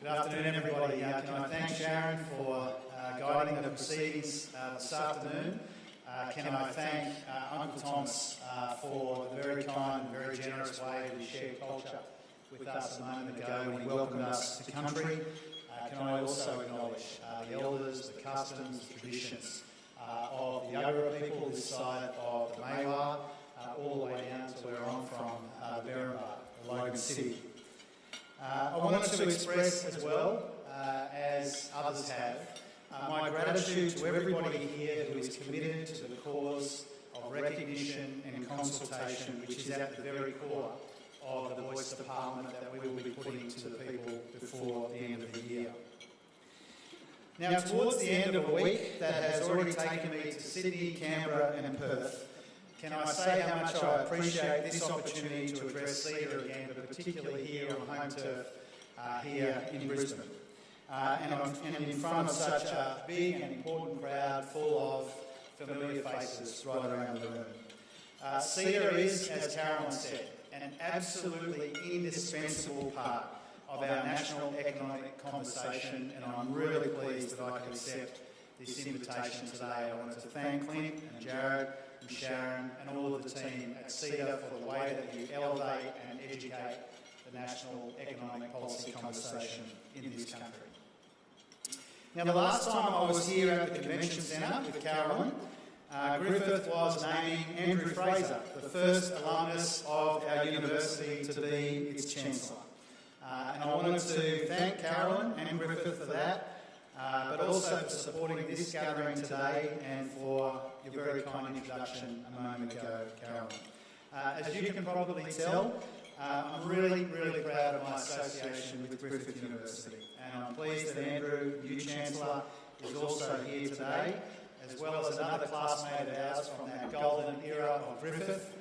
Good afternoon, everybody. Can I thank Sharon for guiding the proceedings this afternoon? Can I thank Uncle Thomas for the very kind and very generous way he shared culture with us a moment ago when he welcomed us to country. Can I also acknowledge the elders, the customs, the traditions of the Yagara people this side of the Maiwar, all the way down to where I'm from, Berrinba, Logan City. I wanted to express as well, as others have, my gratitude to everybody here who is committed to the cause of recognition and consultation, which is at the very core of the voice of Parliament that we will be putting to the people before the end of the year. Now, towards the end of a week that has already taken me to Sydney, Canberra and Perth, can I say how much I appreciate this opportunity to address CEDA again, but particularly here on home turf, here in Brisbane. And in front of such a big and important crowd full of familiar faces right around the room. CEDA is, as Carolyn said, an absolutely indispensable part of our national economic conversation, and I'm really pleased that I could accept this invitation today. I wanted to thank Clint and Jared and Sharon and all of the team at CEDA for the way that you elevate and educate the national economic policy conversation in this country. Now, the last time I was here at the Convention Centre with Carolyn, Griffith was naming Andrew Fraser, the first alumnus of our university, to be its Chancellor. And I wanted to thank Carolyn and Griffith for that, but also for supporting this gathering today and for your very kind introduction a moment ago, Carolyn. As you can probably tell, I'm really, really proud of my association with Griffith University, and I'm pleased that Andrew, new Chancellor, is also here today, as well as another classmate of ours from that golden era of Griffith,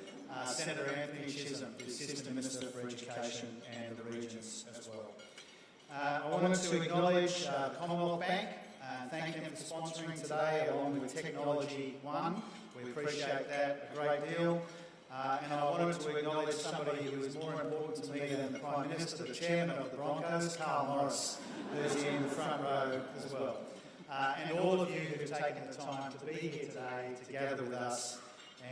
Senator Anthony Chisholm, the Assistant Minister for Education and the Regions as well. I wanted to acknowledge Commonwealth Bank, thank them for sponsoring today along with Technology One. We appreciate that a great deal. And I wanted to acknowledge somebody who is more important to me than the Prime Minister, the Chairman of the Broncos, Marles, who's in the front row as well. And all of you who've taken the time to be here today to gather with us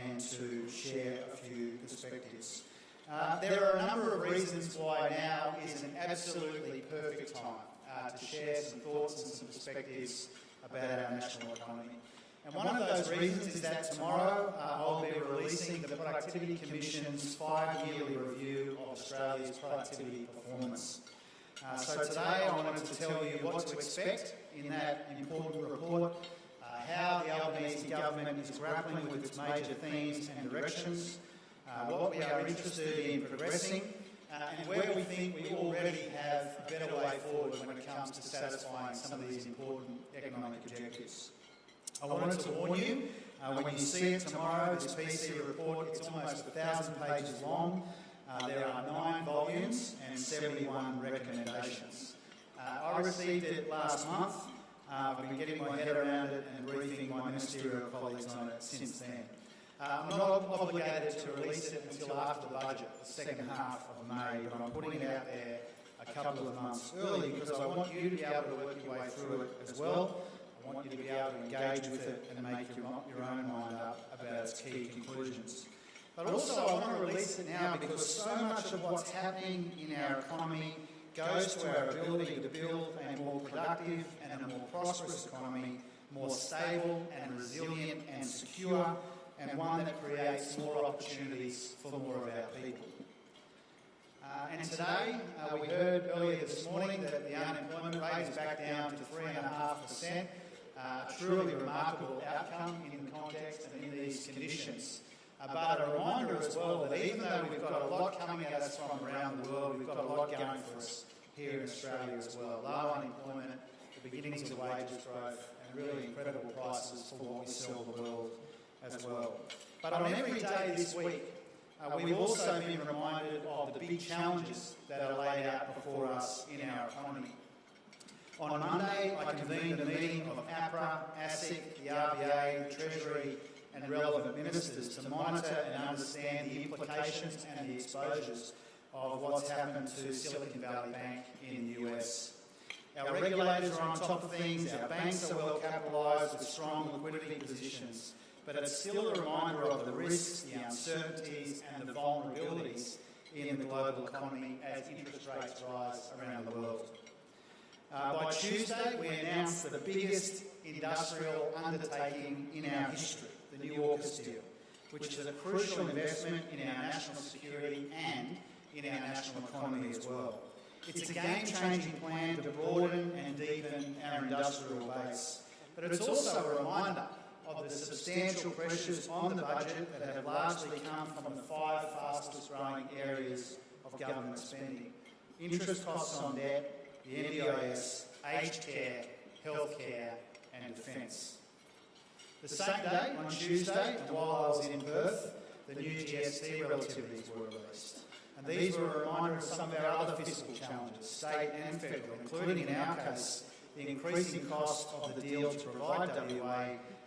and to share a few perspectives. There are a number of reasons why now is an absolutely perfect time to share some thoughts and some perspectives about our national economy. And one of those reasons is that tomorrow I'll be releasing the Productivity Commission's 5-yearly review of Australia's productivity performance. So today I wanted to tell you what to expect in that important report, how the Albanese government is grappling with its major themes and directions, what we are interested in progressing, and where we think we already have a better way forward when it comes to satisfying some of these important economic objectives. I wanted to warn you, when you see it tomorrow, this PC report, it's almost 1,000 pages long. There are 9 volumes and 71 recommendations. I received it last month. I've been getting my head around it and briefing my ministerial colleagues on it since then. I'm not obligated to release it until after the budget, the second half of May, but I'm putting it out there a couple of months early because I want you to be able to work your way through it as well. I want you to be able to engage with it and make your own mind up about its key conclusions. But also I want to release it now because so much of what's happening in our economy goes to our ability to build a more productive and a more prosperous economy, more stable and resilient and secure, and one that creates more opportunities for more of our people. And today, we heard earlier this morning that the unemployment rate is back down to 3.5%, a truly remarkable outcome in the context and in these conditions. But a reminder as well that even though we've got a lot coming at us from around the world, we've got a lot going for us here in Australia as well. Low unemployment, the beginnings of wages growth, and really incredible prices for what we sell the world as well. But on every day this week, we've also been reminded of the big challenges that are laid out before us in our economy. On Monday, I convened a meeting of APRA, ASIC, the RBA, the Treasury and relevant ministers to monitor and understand the implications and the exposures of what's happened to Silicon Valley Bank in the US. Our regulators are on top of things, our banks are well capitalised with strong liquidity positions, but it's still a reminder of the risks, the uncertainties and the vulnerabilities in the global economy as interest rates rise around the world. By Tuesday, we announced the biggest industrial undertaking in our history, the new AUKUS deal, which is a crucial investment in our national security and in our national economy as well. It's a game-changing plan to broaden and deepen our industrial base, but it's also a reminder of the substantial pressures on the budget that have largely come from the 5 fastest-growing areas of government spending: interest costs on debt, the NDIS, aged care, healthcare and defence. The same day, on Tuesday, and while I was in Perth, the new GST relativities were released. And these were a reminder of some of our other fiscal challenges, state and federal, including in our case, the increasing cost of the deal to provide WA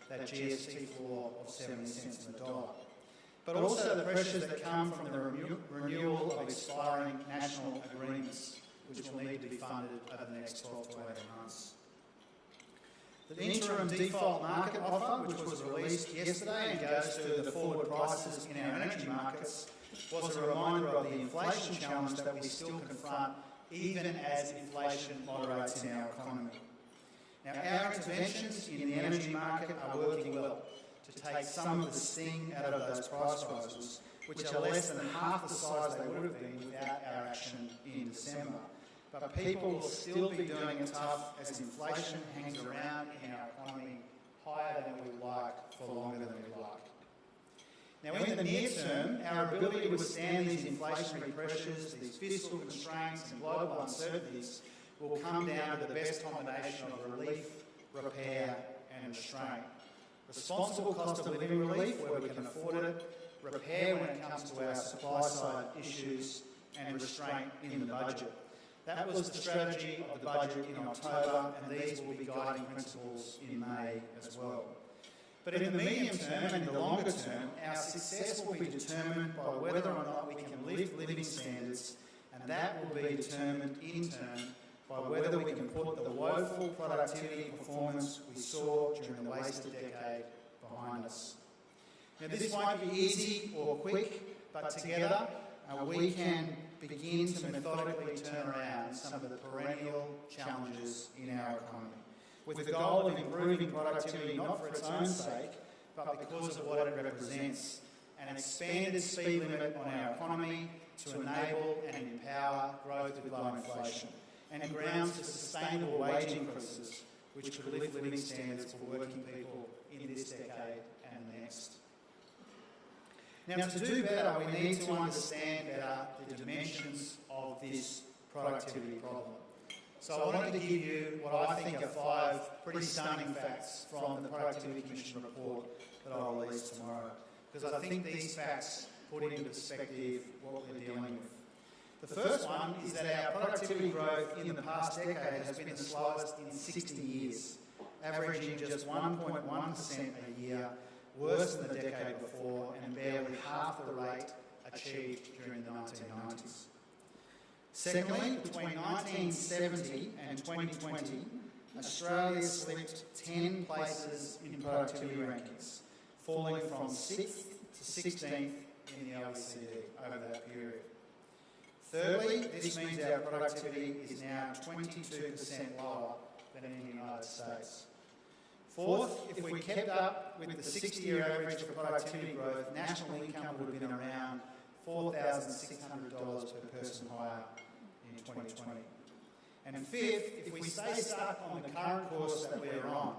that GST floor of 70 cents on the dollar. But also the pressures that come from the renewal of expiring national agreements, which will need to be funded over the next 12 to 18 months. The interim default market offer, which was released yesterday and goes to the forward prices in our energy markets, was a reminder of the inflation challenge that we still confront even as inflation moderates in our economy. Now, our interventions in the energy market are working well to take some of the sting out of those price rises, which are less than half the size they would have been without our action in December. But people will still be doing it tough as inflation hangs around in our economy higher than we like for longer than we like. Now, in the near term, our ability to withstand these inflationary pressures, these fiscal constraints and global uncertainties will come down to the best combination of relief, repair and restraint. Responsible cost of living relief where we can afford it, repair when it comes to our supply side issues and restraint in the budget. That was the strategy of the budget in October, and these will be guiding principles in May as well. But in the medium term and in the longer term, our success will be determined by whether or not we can lift living standards, and that will be determined in turn by whether we can put the woeful productivity performance we saw during the wasted decade behind us. Now, this won't be easy or quick, but together we can begin to methodically turn around some of the perennial challenges in our economy, with the goal of improving productivity not for its own sake, but because of what it represents: an expanded speed limit on our economy to enable and empower growth with low inflation, and grounds for sustainable wage increases, which could lift living standards for working people in this decade and the next. Now, to do better, we need to understand better the dimensions of this productivity problem. So I wanted to give you what I think are 5 pretty stunning facts from the Productivity Commission report that I'll release tomorrow, because I think these facts put into perspective what we're dealing with. The first one is that our productivity growth in the past decade has been the slowest in 60 years, averaging just 1.1% a year, worse than the decade before and barely half the rate achieved during the 1990s. Secondly, between 1970 and 2020, Australia slipped 10 places in productivity rankings, falling from 6th to 16th in the OECD over that period. Thirdly, this means our productivity is now 22% lower than in the United States. Fourth, if we kept up with the 60-year average for productivity growth, national income would have been around $4,600 per person higher in 2020. And fifth, if we stay stuck on the current course that we're on,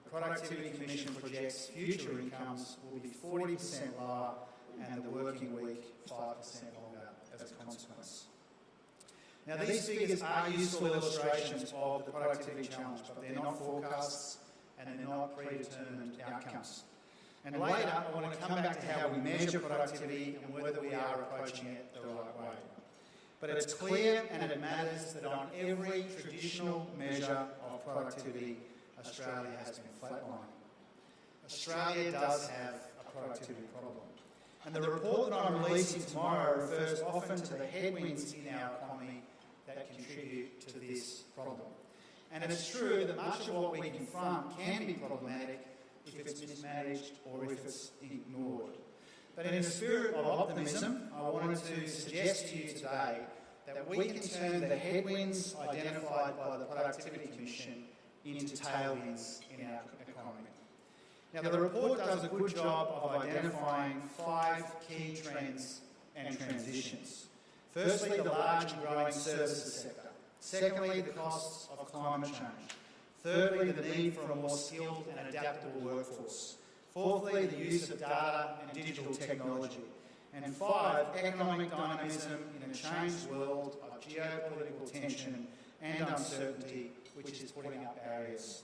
the Productivity Commission projects future incomes will be 40% lower and the working week 5% longer as a consequence. Now, these figures are useful illustrations of the productivity challenge, but they're not forecasts and they're not predetermined outcomes. And later, I want to come back to how we measure productivity and whether we are approaching it the right way. But it's clear and it matters that on every traditional measure of productivity, Australia has been flatlining. Australia does have a productivity problem. And the report that I'm releasing tomorrow refers often to the headwinds in our economy that contribute to this problem. And it's true that much of what we confront can be problematic if it's mismanaged or if it's ignored. But in a spirit of optimism, I wanted to suggest to you today that we can turn the headwinds identified by the Productivity Commission into tailwinds in our economy. Now, the report does a good job of identifying 5 key trends and transitions. Firstly, the large and growing services sector. Secondly, the costs of climate change. Thirdly, the need for a more skilled and adaptable workforce. Fourthly, the use of data and digital technology. And 5, economic dynamism in a changed world of geopolitical tension and uncertainty, which is putting up barriers.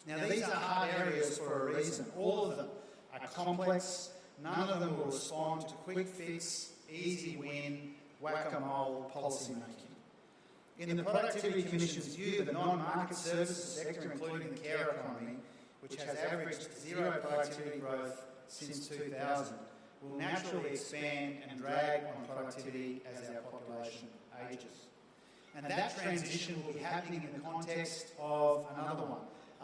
Now, these are hard areas for a reason. All of them are complex. None of them will respond to quick fix, easy win, whack-a-mole policy making. In the Productivity Commission's view, the non-market services sector, including the care economy, which has averaged zero productivity growth since 2000, will naturally expand and drag on productivity as our population ages. And that transition will be happening in the context of another one,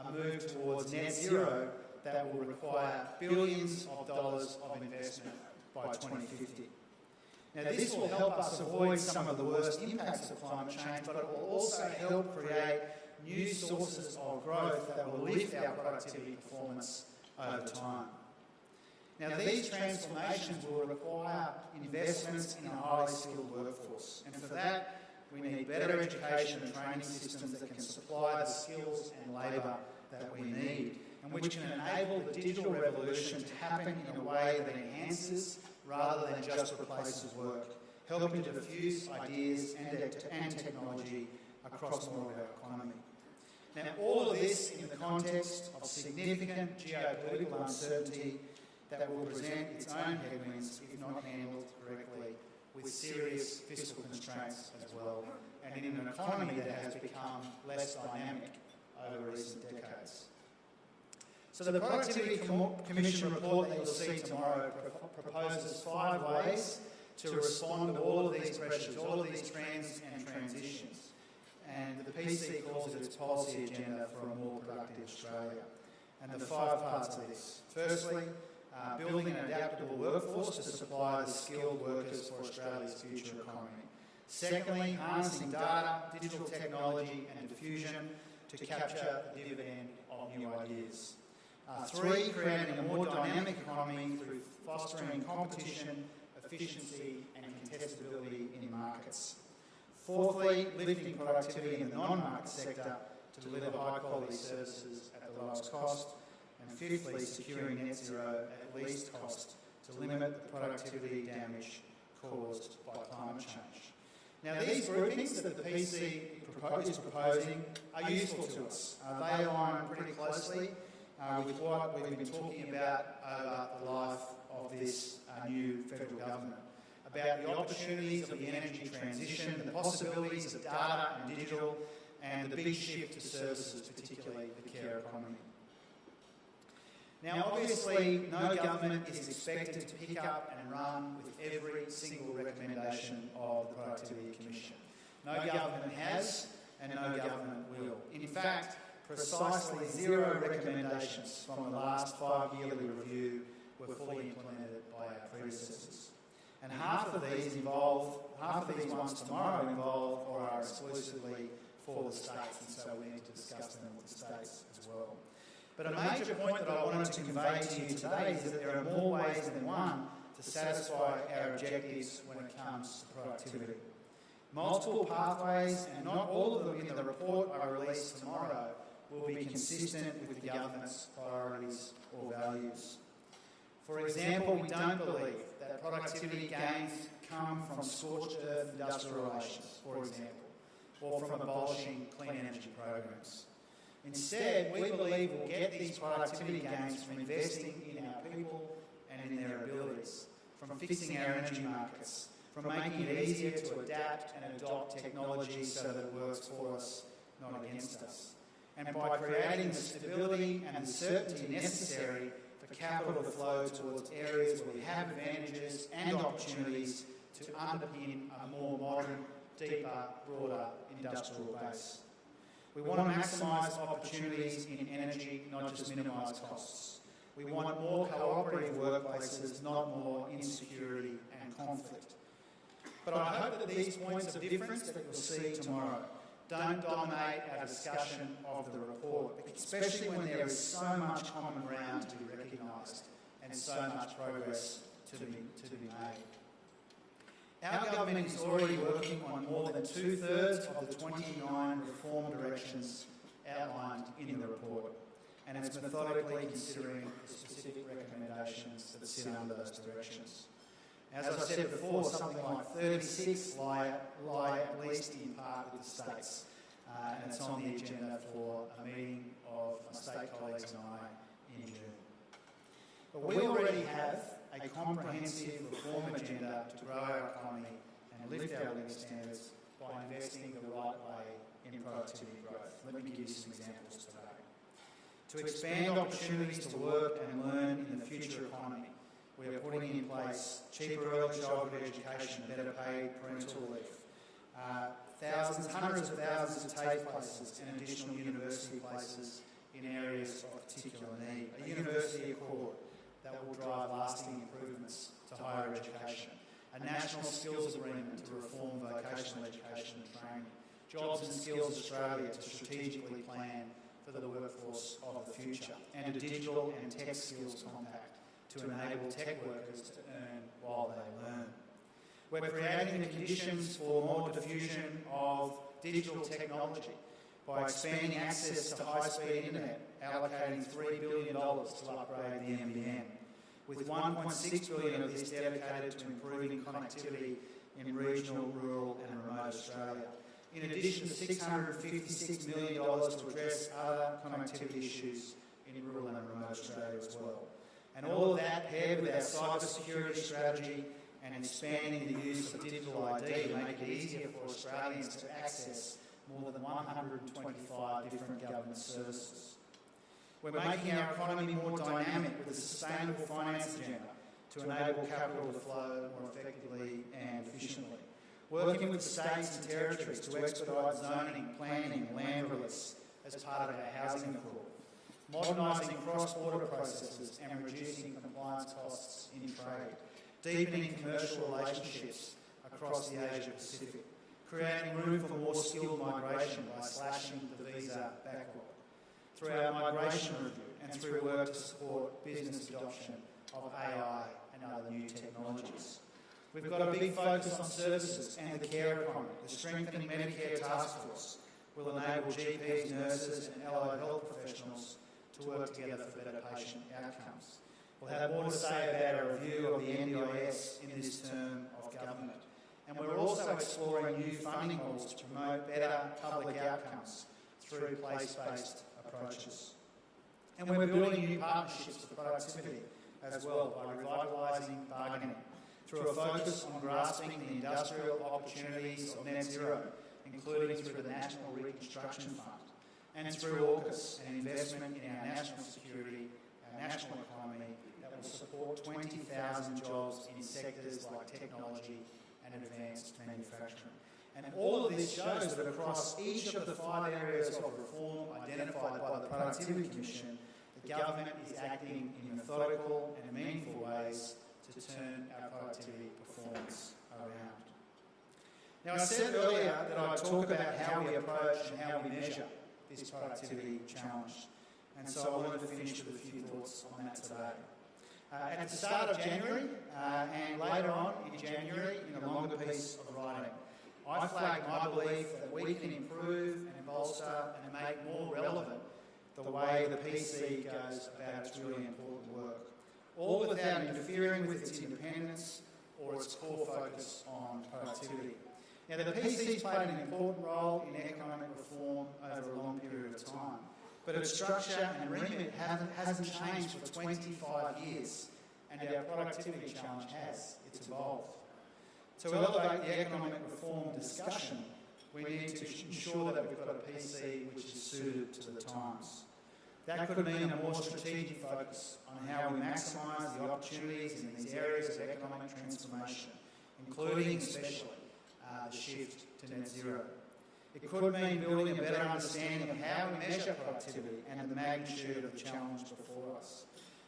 a move towards net zero that will require billions of dollars of investment by 2050. Now, this will help us avoid some of the worst impacts of climate change, but it will also help create new sources of growth that will lift our productivity performance over time. Now, these transformations will require investments in a highly skilled workforce, and for that, we need better education and training systems that can supply the skills and labour that we need, and which can enable the digital revolution to happen in a way that enhances rather than just replaces work, helping to diffuse ideas and technology across more of our economy. Now, all of this in the context of significant geopolitical uncertainty that will present its own headwinds if not handled correctly, with serious fiscal constraints as well, and in an economy that has become less dynamic over recent decades. So the Productivity Commission report that you'll see tomorrow proposes 5 ways to respond to all of these pressures, all of these trends and transitions. And the PC calls it its policy agenda for a more productive Australia. And the 5 parts of this. Firstly, building an adaptable workforce to supply the skilled workers for Australia's future economy. Secondly, harnessing data, digital technology and diffusion to capture the dividend of new ideas. 3, creating a more dynamic economy through fostering competition, efficiency and contestability in markets. Fourthly, lifting productivity in the non-market sector to deliver high-quality services at the lowest cost. And fifthly, securing net zero at least cost to limit the productivity damage caused by climate change. Now, these groupings that the PC is proposing are useful to us. They align pretty closely with what we've been talking about over the life of this new federal government, about the opportunities of the energy transition, the possibilities of data and digital, and the big shift to services, particularly the care economy. Now, obviously, no government is expected to pick up and run with every single recommendation of the Productivity Commission. No government has, and no government will. In fact, precisely 0 recommendations from the last 5-yearly review were fully implemented by our predecessors. And half of these ones tomorrow involve or are exclusively for the states, and so we need to discuss them with the states as well. But a major point that I wanted to convey to you today is that there are more ways than one to satisfy our objectives when it comes to productivity. Multiple pathways, and not all of them in the report I release tomorrow, will be consistent with the government's priorities or values. For example, we don't believe that productivity gains come from scorched earth industrial relations, for example, or from abolishing clean energy programs. Instead, we believe we'll get these productivity gains from investing in our people and in their abilities, from fixing our energy markets, from making it easier to adapt and adopt technology so that it works for us, not against us, and by creating the stability and the certainty necessary for capital to flow towards areas where we have advantages and opportunities to underpin a more modern, deeper, broader industrial base. We want to maximise opportunities in energy, not just minimise costs. We want more cooperative workplaces, not more insecurity and conflict. But I hope that these points of difference that you'll see tomorrow don't dominate our discussion of the report, especially when there is so much common ground to be recognised and so much progress to be made. Our government is already working on more than 2/3 of the 29 reform directions outlined in the report, and it's methodically considering the specific recommendations that sit under those directions. As I said before, something like 36 lie at least in part with the states, and it's on the agenda for a meeting of my state colleagues and I in June. But we already have a comprehensive reform agenda to grow our economy and lift our living standards by investing the right way in productivity growth. Let me give you some examples today. To expand opportunities to work and learn in the future economy, we are putting in place cheaper early childhood education, better paid parental leave, hundreds of thousands of TAFE places and additional university places in areas of particular need, a university accord that will drive lasting improvements to higher education, a national skills agreement to reform vocational education and training, Jobs and Skills Australia to strategically plan for the workforce of the future, and a digital and tech skills compact to enable tech workers to earn while they learn. We're creating the conditions for more diffusion of digital technology by expanding access to high-speed internet, allocating $3 billion to upgrade the NBN, with $1.6 billion of this dedicated to improving connectivity in regional, rural and remote Australia. In addition to $656 million to address other connectivity issues in rural and remote Australia as well. And all of that paired with our cyber security strategy and expanding the use of digital ID to make it easier for Australians to access more than 125 different government services. We're making our economy more dynamic with a sustainable finance agenda to enable capital to flow more effectively and efficiently. Working with states and territories to expedite zoning, planning and land release as part of our housing accord. Modernising cross-border processes and reducing compliance costs in trade. Deepening commercial relationships across the Asia-Pacific. Creating room for more skilled migration by slashing the visa backlog. Through our migration review and through work to support business adoption of AI and other new technologies. We've got a big focus on services and the care economy. The strengthening Medicare task force will enable GPs, nurses and allied health professionals to work together for better patient outcomes. We'll have more to say about our review of the NDIS in this term of government. And we're also exploring new funding models to promote better public outcomes through place-based approaches. And we're building new partnerships for productivity as well by revitalising bargaining through a focus on grasping the industrial opportunities of net zero, including through the National Reconstruction Fund, and through AUKUS, an investment in our national security, our national economy, that will support 20,000 jobs in sectors like technology and advanced manufacturing. And all of this shows that across each of the 5 areas of reform identified by the Productivity Commission, the government is acting in methodical and meaningful ways to turn our productivity performance around. Now, I said earlier that I'd talk about how we approach and how we measure this productivity challenge. And so I wanted to finish with a few thoughts on that today. At the start of January and later on in January, in a longer piece of writing, I flagged my belief that we can improve and bolster and make more relevant the way the PC goes about its really important work, all without interfering with its independence or its core focus on productivity. Now, the PC's played an important role in economic reform over a long period of time, but its structure and remit hasn't changed for 25 years, and our productivity challenge has. It's evolved. To elevate the economic reform discussion, we need to ensure that we've got a PC which is suited to the times. That could mean a more strategic focus on how we maximise the opportunities in these areas of economic transformation, including especially the shift to net zero. It could mean building a better understanding of how we measure productivity and the magnitude of the challenge before us.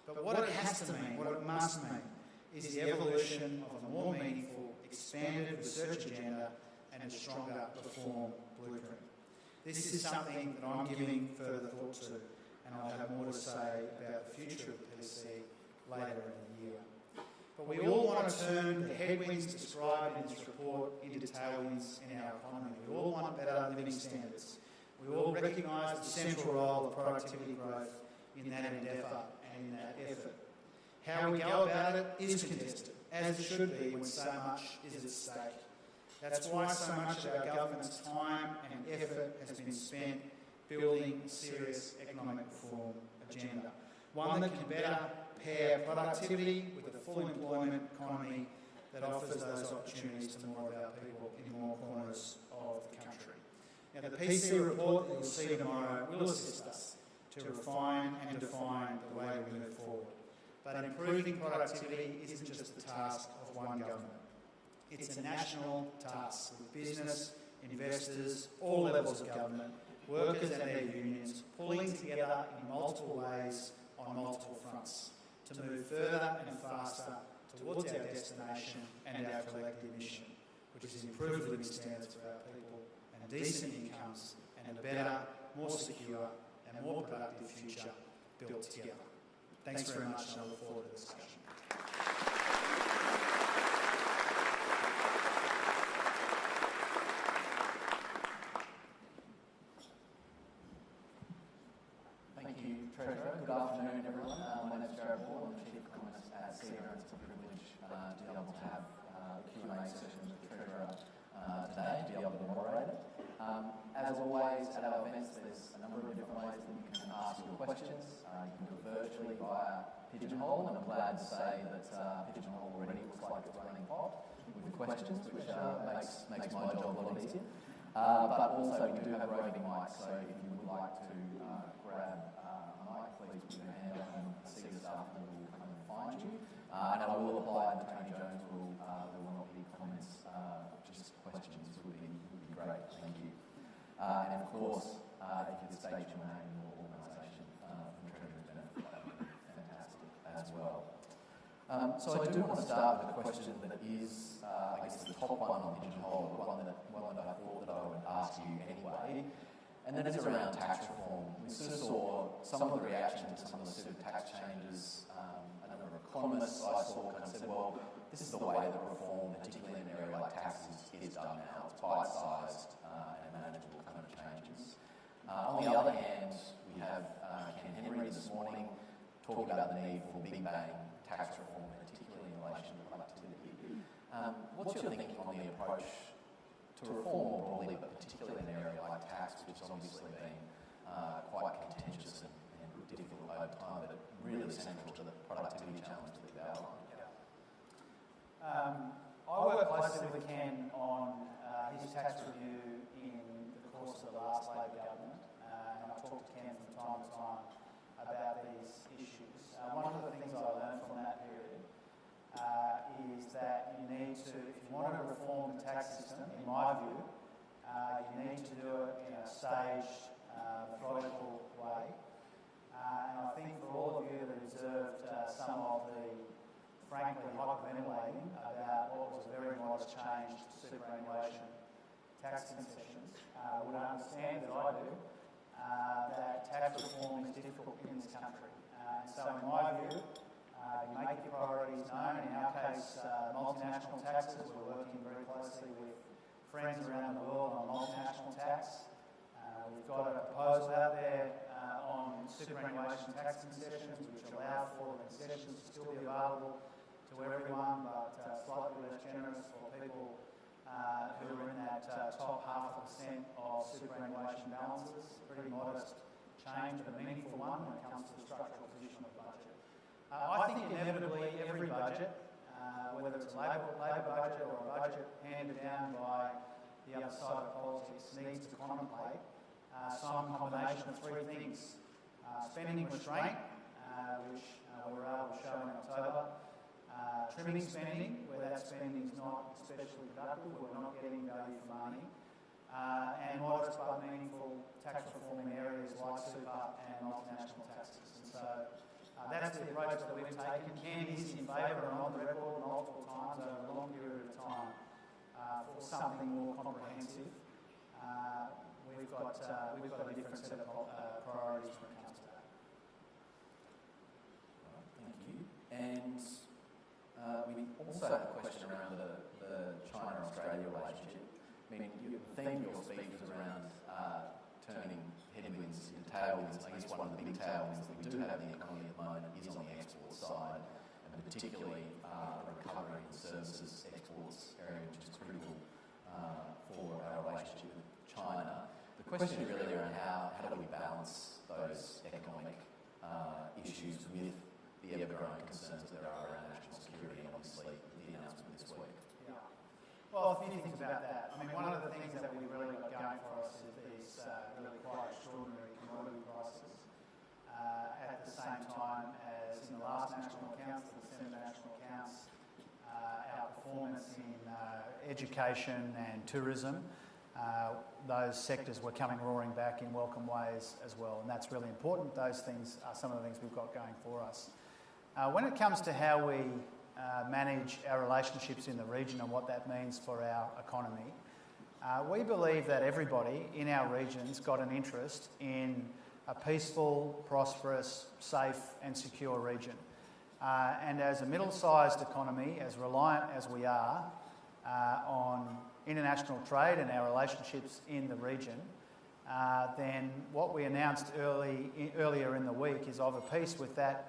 But what it has to mean, what it must mean, is the evolution of a more meaningful, expanded research agenda and a stronger reform blueprint. This is something that I'm giving further thought to, and I'll have more to say about the future of the PC later in the year. But we all want to turn the headwinds described in this report into tailwinds in our economy. We all want better living standards. We all recognise the central role of productivity growth in that endeavour and in that effort. How we go about it is contested, as it should be when so much is at stake. That's why so much of our government's time and effort has been spent building a serious economic reform agenda, one that can better pair productivity with a full employment economy that offers those opportunities to more of our people in more corners of the country. Now, the PC report that you'll see tomorrow will assist us to refine and define the way we move forward. But improving productivity isn't just the task of one government. It's a national task with business, investors, all levels of government, workers and their unions, pulling together in multiple ways on multiple fronts to move further and faster towards our destination and our collective mission, which is improved living standards for our people and decent incomes and a better, more secure and more productive future built together. Thanks very much, and I look forward to the discussion. Thank you, Treasurer. Good afternoon, everyone. My name is Jared Hall. I'm Chief Economist at CEDA, and it's a privilege to be able to have a Q&A session with the Treasurer today, to be able to moderate it. As always, at our events, there's a number of different ways that you can ask your questions. You can do it virtually via Pigeonhole, and I'm glad to say that Pigeonhole already looks like it's running hot with questions, which makes my job a lot easier. But also, we do have roving mics, so if you would like to grab a mic, please put your hand up and see the staff member will come and find you. And I will apply the Tony Jones rule. There will not be comments, just questions would be great. Thank you. And of course, if you could state your name and your organisation for Treasury's benefit, that would be fantastic as well. So I do want to start with a question that is, I guess, the top one on Pigeonhole, one that I thought that I would ask you anyway, and that is around tax reform. We sort of saw some of the reaction to some of the sort of tax changes. A number of economists I saw kind of said, well, this is the way that reform, particularly in an area like taxes, is done now. It's bite-sized and manageable kind of changes. On the other hand, we have Ken Henry this morning talking about the need for big bang tax reform, particularly in relation to productivity. What's your thinking on the approach to reform more broadly, but particularly in an area like tax, which has obviously been quite contentious and difficult over time, but really central to the productivity challenge that you've outlined? I worked closely with Ken on his tax review in the course of the last Labor government, and I talked to Ken from time to time about these issues. One of the things I learned from that period is that you need to, if you want to reform the tax system, in my view, you need to do it in a staged, methodical way. And I think for all of you that observed some of the, frankly, hyperventilating about what was a very modest change to superannuation tax concessions, would understand, as I do, that tax reform is difficult in this country. And so in my view, you make your priorities known. In our case, multinational taxes, we're working very closely with friends around the world on multinational tax. We've got a proposal out there on superannuation tax concessions, which allow for the concessions to still be available to everyone, but slightly less generous for people who are in that top 0.5% of superannuation balances. Pretty modest change, but a meaningful one when it comes to the structural position of the budget. I think inevitably every budget, whether it's a Labor budget or a budget handed down by the other side of politics, needs to contemplate some combination of three things. Spending restraint, which we're able to show in October. Trimming spending, where that spending is not especially productive, we're not getting value for money. and modest but meaningful tax reform in areas like super and multinational taxes. And so that's the approach that we've taken. Ken is in favour and on the record multiple times over a long period of time for something more comprehensive. We've got a different set of priorities when it comes to that. Thank you. And we also have a question around the China-Australia relationship. I mean, the theme of your speech was around turning headwinds into tailwinds. I guess one of the big tailwinds that we do have in the economy at the moment is on the export side, and particularly the recovery in the services exports area, which is critical for our relationship with China. The question is really around how do we balance those economic issues with the ever-growing concerns that there are around national security and obviously the announcement this week. Yeah. Well, a few things about that. I mean, one of the things that we've really got going for us is these really quite extraordinary commodity prices. At the same time as in the last national accounts, the December national accounts, our performance in education and tourism, those sectors were coming roaring back in welcome ways as well, and that's really important. Those things are some of the things we've got going for us. When it comes to how we manage our relationships in the region and what that means for our economy, we believe that everybody in our region's got an interest in a peaceful, prosperous, safe and secure region. And as a middle-sized economy, as reliant as we are on international trade and our relationships in the region, then what we announced earlier in the week is of a piece with that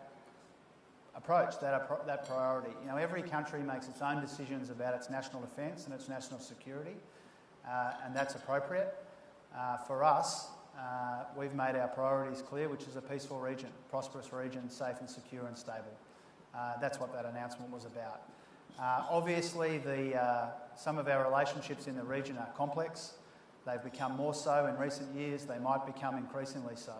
approach, that priority. You know, every country makes its own decisions about its national defence and its national security, and that's appropriate. For us, we've made our priorities clear, which is a peaceful region, prosperous region, safe and secure and stable. That's what that announcement was about. Obviously, some of our relationships in the region are complex. They've become more so in recent years. They might become increasingly so.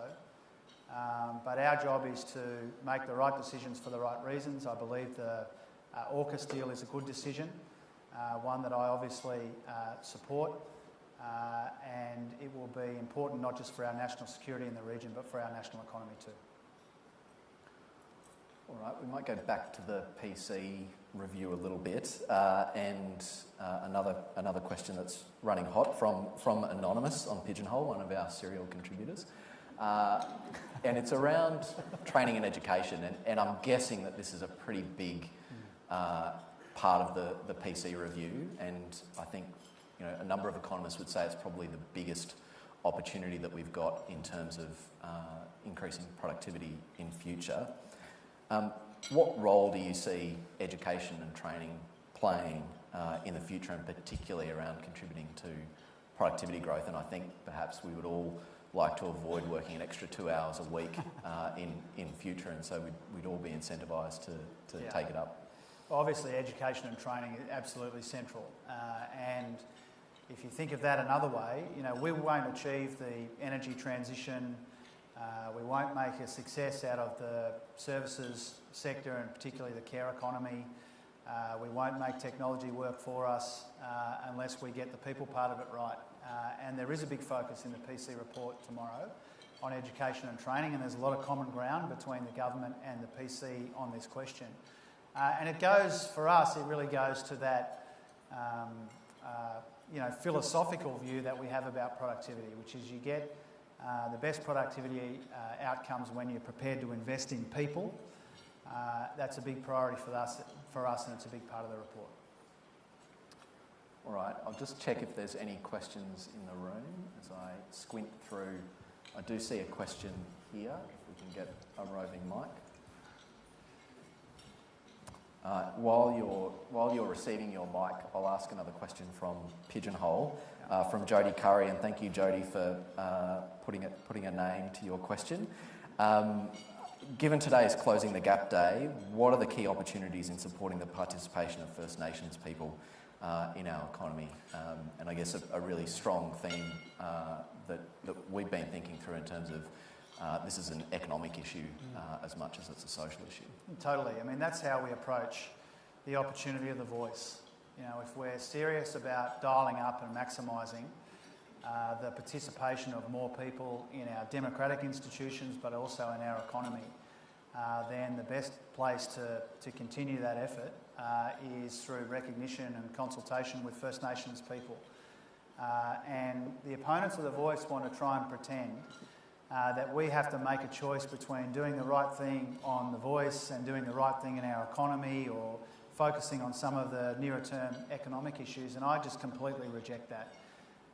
But our job is to make the right decisions for the right reasons. I believe the AUKUS deal is a good decision, one that I obviously support, and it will be important not just for our national security in the region, but for our national economy too. All right, we might go back to the PC review a little bit, and another question that's running hot from Anonymous on Pigeonhole, one of our serial contributors. And it's around training and education, and I'm guessing that this is a pretty big part of the PC review, and I think a number of economists would say it's probably the biggest opportunity that we've got in terms of increasing productivity in future. What role do you see education and training playing in the future, and particularly around contributing to productivity growth? And I think perhaps we would all like to avoid working an extra 2 hours a week in future, and so we'd all be incentivised to take it up. Well, obviously, education and training is absolutely central, and if you think of that another way, we won't achieve the energy transition. We won't make a success out of the services sector, and particularly the care economy. We won't make technology work for us unless we get the people part of it right. And there is a big focus in the PC report tomorrow on education and training, and there's a lot of common ground between the government and the PC on this question. And it goes, for us, it really goes to that philosophical view that we have about productivity, which is you get the best productivity outcomes when you're prepared to invest in people. That's a big priority for us, and it's a big part of the report. All right, I'll just check if there's any questions in the room as I squint through. I do see a question here, if we can get a roving mic. While you're receiving your mic, I'll ask another question from Pigeonhole, from Jodie Curry, and thank you, Jodie, for putting a name to your question. Given today's Closing the Gap Day, what are the key opportunities in supporting the participation of First Nations people in our economy? And I guess a really strong theme that we've been thinking through in terms of this is an economic issue as much as it's a social issue. Totally. I mean, that's how we approach the opportunity of the voice. If we're serious about dialling up and maximising the participation of more people in our democratic institutions, but also in our economy, then the best place to continue that effort is through recognition and consultation with First Nations people. And the opponents of the voice want to try and pretend that we have to make a choice between doing the right thing on the voice and doing the right thing in our economy, or focusing on some of the nearer term economic issues, and I just completely reject that.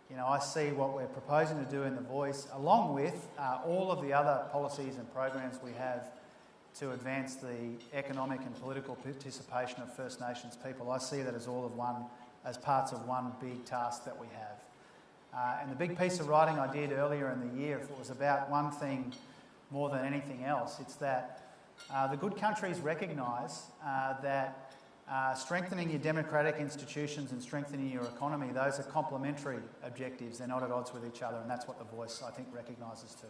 You know, I see what we're proposing to do in the voice, along with all of the other policies and programs we have to advance the economic and political participation of First Nations people. I see that as all of one, as parts of one big task that we have. And the big piece of writing I did earlier in the year, if it was about one thing more than anything else, it's that the good countries recognise that strengthening your democratic institutions and strengthening your economy, those are complementary objectives. They're not at odds with each other, and that's what the voice, I think, recognises too.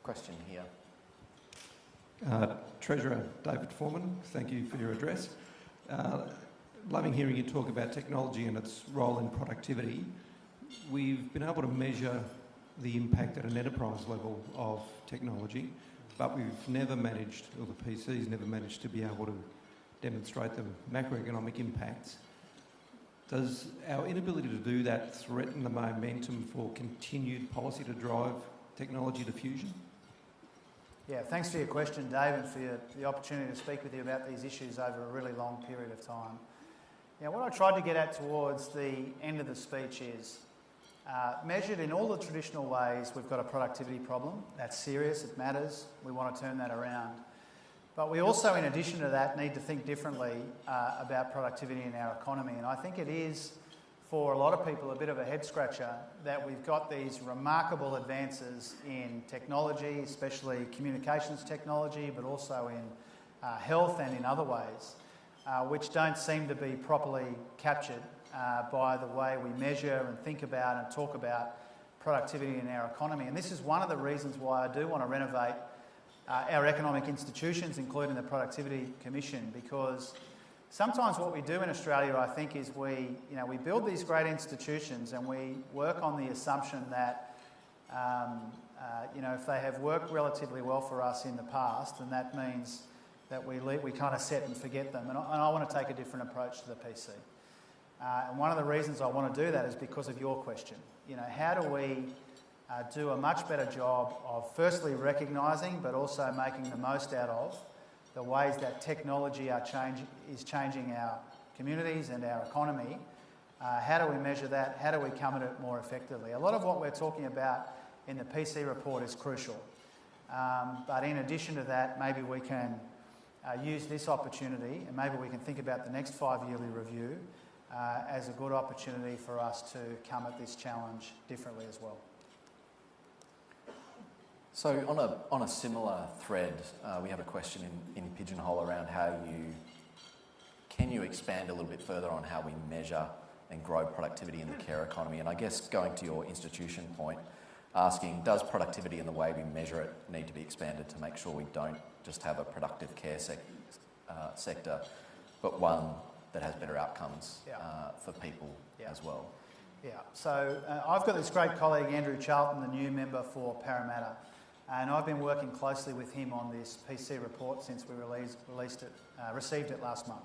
Question here. Treasurer David Foreman, thank you for your address. Loving hearing you talk about technology and its role in productivity. We've been able to measure the impact at an enterprise level of technology, but we've never managed, or the PC's never managed to be able to demonstrate the macroeconomic impacts. Does our inability to do that threaten the momentum for continued policy to drive technology diffusion? Yeah, thanks for your question, Dave, and for the opportunity to speak with you about these issues over a really long period of time. Yeah, what I tried to get at towards the end of the speech is, measured in all the traditional ways, we've got a productivity problem. That's serious, it matters, we want to turn that around. But we also, in addition to that, need to think differently about productivity in our economy. And I think it is, for a lot of people, a bit of a head-scratcher that we've got these remarkable advances in technology, especially communications technology, but also in health and in other ways, which don't seem to be properly captured by the way we measure and think about and talk about productivity in our economy. And this is one of the reasons why I do want to renovate our economic institutions, including the Productivity Commission, because sometimes what we do in Australia, I think, is we build these great institutions and we work on the assumption that, if they have worked relatively well for us in the past, then that means that we kind of set and forget them. And I want to take a different approach to the PC. And one of the reasons I want to do that is because of your question. You know, how do we do a much better job of firstly recognising, but also making the most out of the ways that technology is changing our communities and our economy? How do we measure that? How do we come at it more effectively? A lot of what we're talking about in the PC report is crucial. But in addition to that, maybe we can use this opportunity, and maybe we can think about the next 5-yearly review as a good opportunity for us to come at this challenge differently as well. So on a similar thread, we have a question in Pigeonhole around can you expand a little bit further on how we measure and grow productivity in the care economy? And I guess going to your institution point, asking, does productivity and the way we measure it need to be expanded to make sure we don't just have a productive care sector, but one that has better outcomes for people as well? Yeah, so I've got this great colleague, Andrew Charlton, the new member for Parramatta, and I've been working closely with him on this PC report since we received it last month.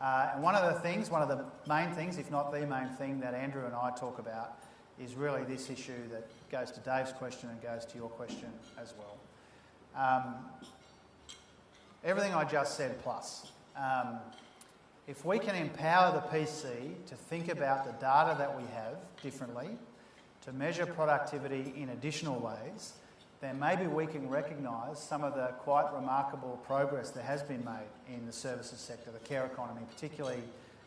And one of the main things, if not the main thing, that Andrew and I talk about is really this issue that goes to Dave's question and goes to your question as well. Everything I just said plus. If we can empower the PC to think about the data that we have differently, to measure productivity in additional ways, then maybe we can recognise some of the quite remarkable progress that has been made in the services sector, the care economy, particularly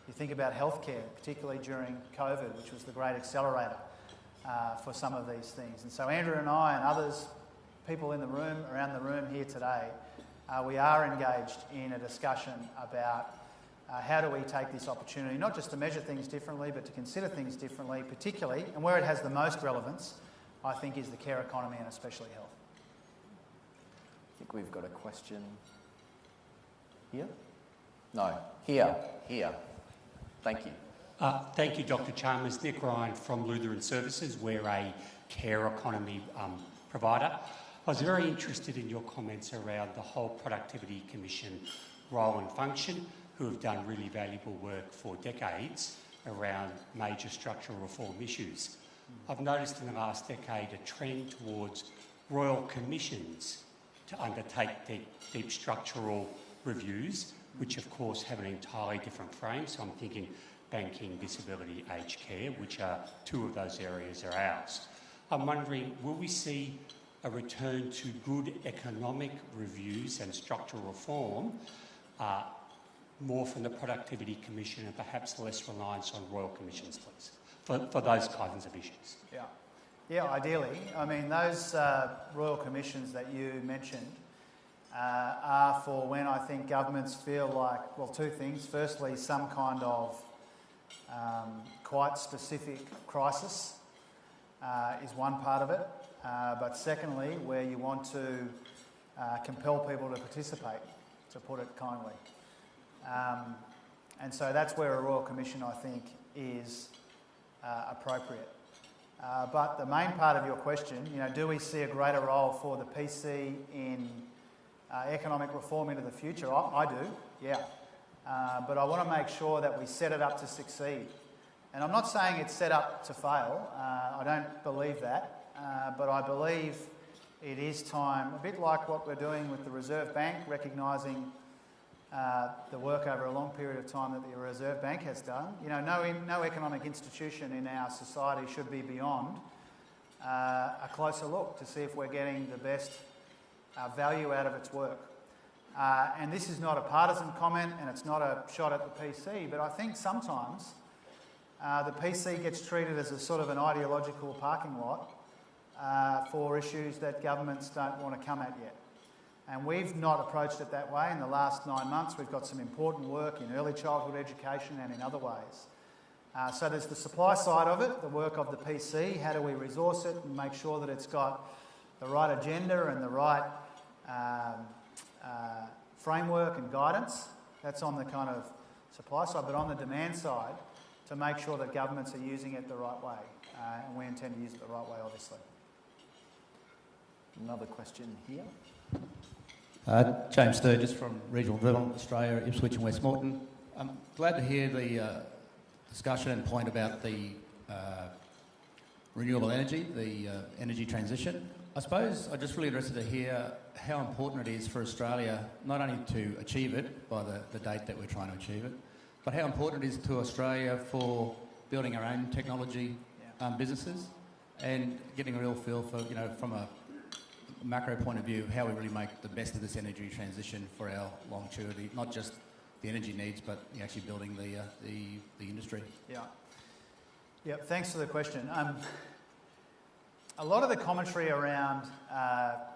you think about healthcare, particularly during COVID, which was the great accelerator for some of these things. And so Andrew and I and others, people in the room, around the room here today, we are engaged in a discussion about how do we take this opportunity, not just to measure things differently, but to consider things differently, particularly, and where it has the most relevance, I think, is the care economy and especially health. I think we've got a question here. No, here. Thank you. Thank you, Dr. Chalmers. Nick Ryan from Lutheran Services. We're a care economy provider. I was very interested in your comments around the whole Productivity Commission role and function, who have done really valuable work for decades around major structural reform issues. I've noticed in the last decade a trend towards royal commissions to undertake deep structural reviews, which of course have an entirely different frame. So I'm thinking banking, disability, aged care, which are two of those areas are ours. I'm wondering, will we see a return to good economic reviews and structural reform, more from the Productivity Commission and perhaps less reliance on royal commissions, please, for those kinds of issues? Yeah, ideally. I mean, those royal commissions that you mentioned are for when I think governments feel like, well, two things. Firstly, some kind of quite specific crisis is one part of it. But secondly, where you want to compel people to participate, to put it kindly. And so that's where a Royal Commission, I think, is appropriate. But the main part of your question, do we see a greater role for the PC in economic reform into the future? I do, yeah. But I want to make sure that we set it up to succeed. And I'm not saying it's set up to fail. I don't believe that. But I believe it is time, a bit like what we're doing with the Reserve Bank, recognising the work over a long period of time that the Reserve Bank has done. No economic institution in our society should be beyond a closer look to see if we're getting the best value out of its work. And this is not a partisan comment and it's not a shot at the PC, but I think sometimes the PC gets treated as a sort of an ideological parking lot for issues that governments don't want to come at yet. And we've not approached it that way. In the last 9 months, we've got some important work in early childhood education and in other ways. So there's the supply side of it, the work of the PC. How do we resource it and make sure that it's got the right agenda and the right framework and guidance? That's on the kind of supply side. But on the demand side, to make sure that governments are using it the right way. And we intend to use it the right way, obviously. Another question here. James Sturgis from Regional Development Australia, Ipswich and Westmoreton. I'm glad to hear the discussion and point about the renewable energy, the energy transition. I suppose I'm just really interested to hear how important it is for Australia not only to achieve it by the date that we're trying to achieve it, but how important it is to Australia for building our own technology businesses and getting a real feel for, from a macro point of view, how we really make the best of this energy transition for our longevity, not just the energy needs, but actually building the industry. Yeah, thanks for the question. A lot of the commentary around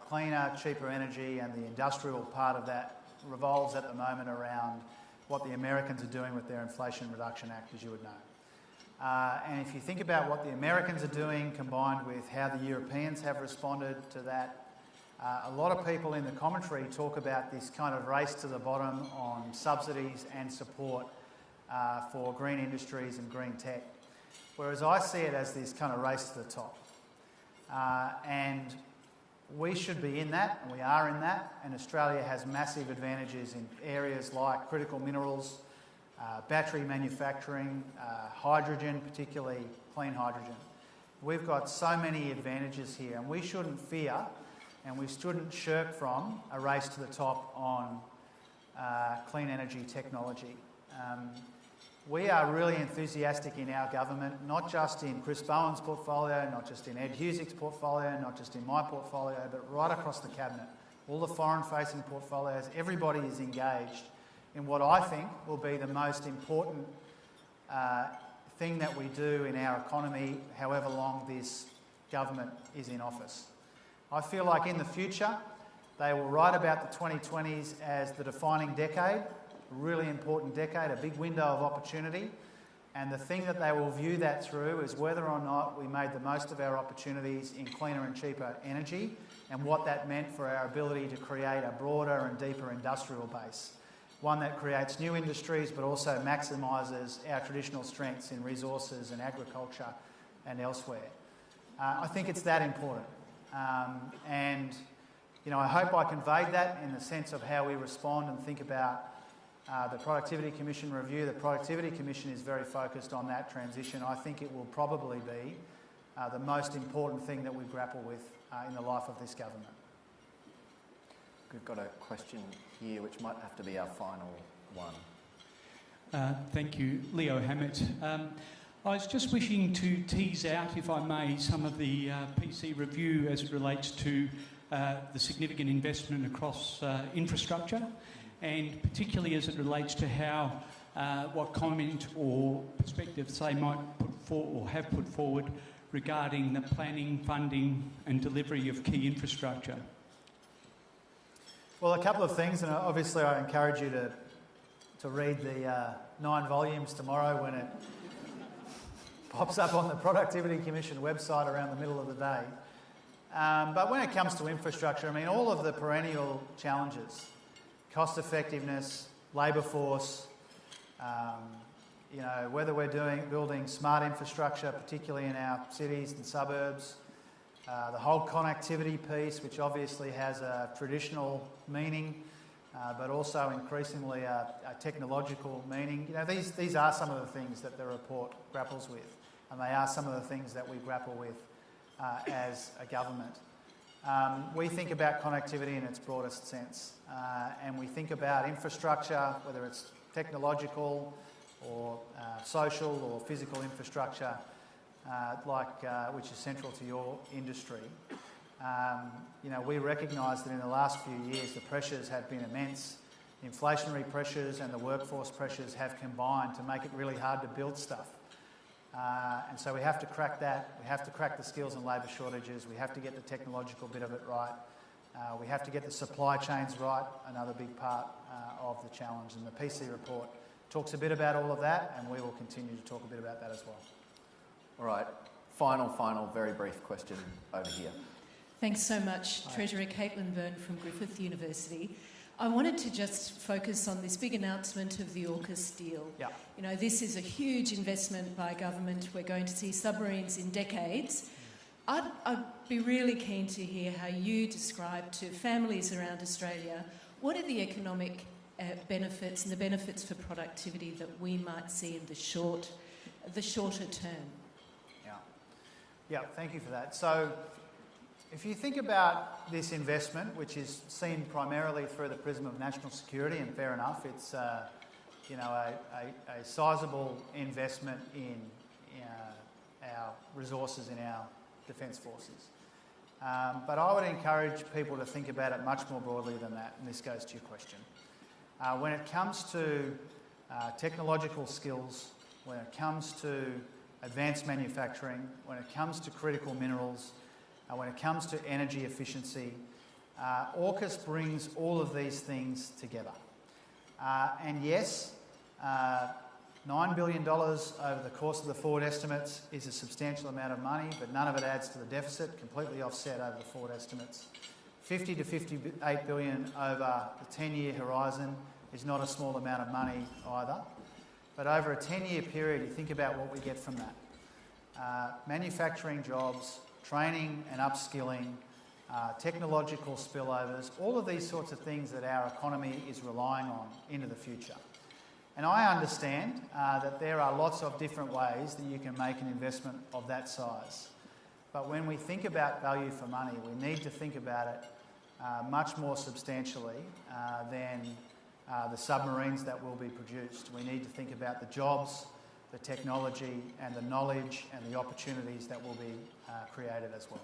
cleaner, cheaper energy and the industrial part of that revolves at the moment around what the Americans are doing with their Inflation Reduction Act, as you would know. And if you think about what the Americans are doing combined with how the Europeans have responded to that, a lot of people in the commentary talk about this kind of race to the bottom on subsidies and support for green industries and green tech, whereas I see it as this kind of race to the top. And we should be in that, and we are in that, and Australia has massive advantages in areas like critical minerals, battery manufacturing, hydrogen, particularly clean hydrogen. We've got so many advantages here, and we shouldn't fear and we shouldn't shirk from a race to the top on clean energy technology. We are really enthusiastic in our government, not just in Chris Bowen's portfolio, not just in Ed Husick's portfolio, not just in my portfolio, but right across the cabinet. All the foreign-facing portfolios, everybody is engaged in what I think will be the most important thing that we do in our economy, however long this government is in office. I feel like in the future, they will write about the 2020s as the defining decade, a really important decade, a big window of opportunity. And the thing that they will view that through is whether or not we made the most of our opportunities in cleaner and cheaper energy and what that meant for our ability to create a broader and deeper industrial base. one that creates new industries but also maximises our traditional strengths in resources and agriculture and elsewhere. I think it's that important. And, you know, I hope I conveyed that in the sense of how we respond and think about the Productivity Commission review. The Productivity Commission is very focused on that transition. I think it will probably be the most important thing that we grapple with in the life of this government. We've got a question here which might have to be our final one. Thank you, Leo Hammett. I was just wishing to tease out, if I may, some of the PC review as it relates to the significant investment across infrastructure, and particularly as it relates to how what comment or perspectives they might put forward or have put forward regarding the planning, funding and delivery of key infrastructure. Well, a couple of things, and obviously I encourage you to read the 9 volumes tomorrow when it pops up on the Productivity Commission website around the middle of the day. But when it comes to infrastructure, I mean, all of the perennial challenges, cost effectiveness, labour force, you know, whether we're building smart infrastructure, particularly in our cities and suburbs, the whole connectivity piece, which obviously has a traditional meaning, but also increasingly a technological meaning. You know, these are some of the things that the report grapples with, and they are some of the things that we grapple with as a government. We think about connectivity in its broadest sense, and we think about infrastructure, whether it's technological or social or physical infrastructure, which is central to your industry. You know, we recognise that in the last few years the pressures have been immense. The inflationary pressures and the workforce pressures have combined to make it really hard to build stuff. And so we have to crack that. We have to crack the skills and labour shortages. We have to get the technological bit of it right. We have to get the supply chains right, another big part of the challenge. And the PC report talks a bit about all of that, and we will continue to talk a bit about that as well. All right, final, very brief question over here. Thanks so much, Treasurer Caitlin Byrne from Griffith University. I wanted to just focus on this big announcement of the AUKUS deal. Yeah. You know, this is a huge investment by government. We're going to see submarines in decades. I'd be really keen to hear how you describe to families around Australia what are the economic benefits and the benefits for productivity that we might see in the shorter term. Yeah, thank you for that. So if you think about this investment, which is seen primarily through the prism of national security, and fair enough, it's you know, a sizable investment in our resources in our defence forces. But I would encourage people to think about it much more broadly than that, and this goes to your question. When it comes to technological skills, when it comes to advanced manufacturing, when it comes to critical minerals, when it comes to energy efficiency, AUKUS brings all of these things together. And yes, $9 billion over the course of the forward estimates is a substantial amount of money, but none of it adds to the deficit, completely offset over the forward estimates. 50 to 58 billion over the 10-year horizon is not a small amount of money either. But over a 10-year period, you think about what we get from that. Manufacturing jobs, training and upskilling, technological spillovers, all of these sorts of things that our economy is relying on into the future. And I understand that there are lots of different ways that you can make an investment of that size. But when we think about value for money, we need to think about it much more substantially than the submarines that will be produced. We need to think about the jobs, the technology and the knowledge and the opportunities that will be created as well.